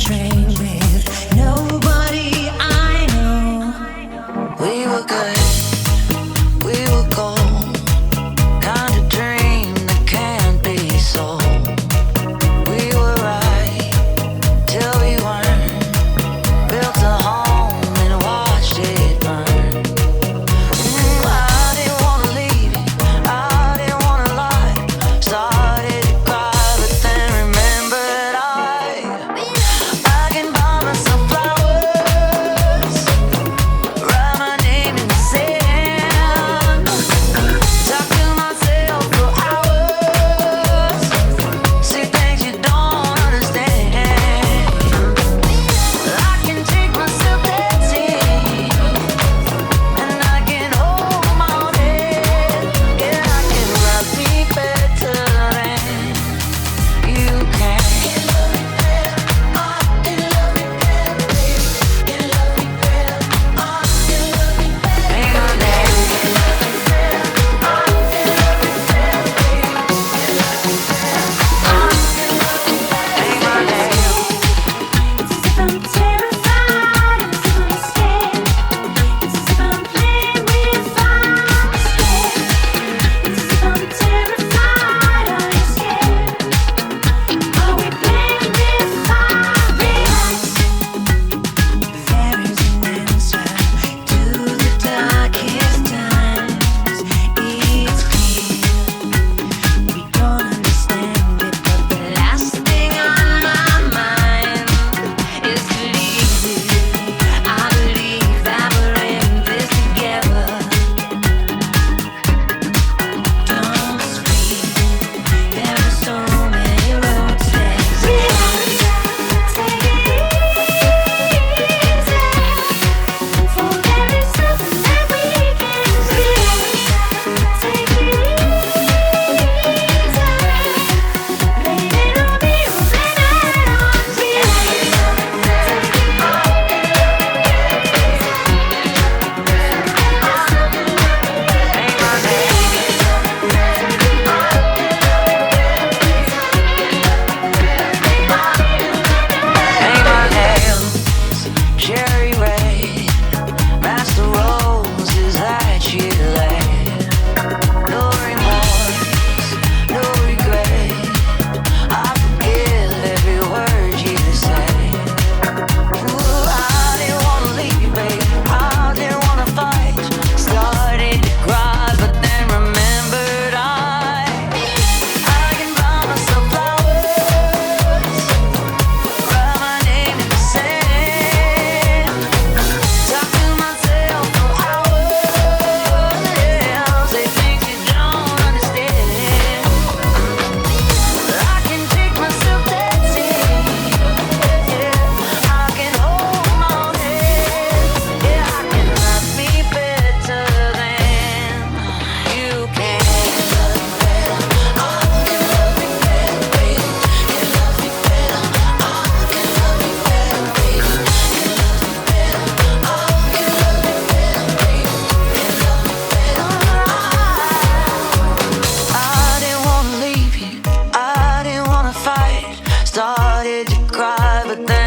train with nobody I know. We were good, we were gold, kind of dream that can't be sold. We were right till we weren't, built a home and watched it burn. I didn't wanna leave you, I didn't wanna lie. Started to cry, but then remembered I can buy myself flowers, write my name in the sand, talk to myself for hours, see things you don't understand. I can take myself dancing, and I can hold my own head. Yeah, I can love me better than you can. Can love me better, can love me better, baby. Can love me better, can love me better. Ain't my name. Can love me better, can love me better, baby. Can love me better, ain't my name. It's as if I'm terrified, it's as if I'm scared. It's as if I'm playing with fire, I'm scared. It's as if I'm terrified, are you scared? Are we playing with fire? Relax. There is an answer to the darkest times. It's clear we don't understand it, but the last thing on my mind is to leave you. I believe that we're in this together. Don't speak. There are so many roads there. Relax. Take it easy. For there is something that we can do. Take it easy. Blame it on me or blame it on me. Ain't my nails cherry red, master roses that you laid. No remorse, no regret. I forgive every word you say. Ooh, I didn't wanna leave you, babe. I didn't wanna fight. Started to cry, but then remembered I can buy myself flowers, write my name in the sand, talk to myself for hours, yeah, say things you don't understand. I can take myself dancing, yeah, I can hold my own head, yeah, I can love me better than you can. Love me better, can love me better, baby. Can love me better, can love me better, baby. Can love me better, can love me better, baby. Can love me better. I didn't wanna leave you, I didn't wanna fight. Started to cry, but then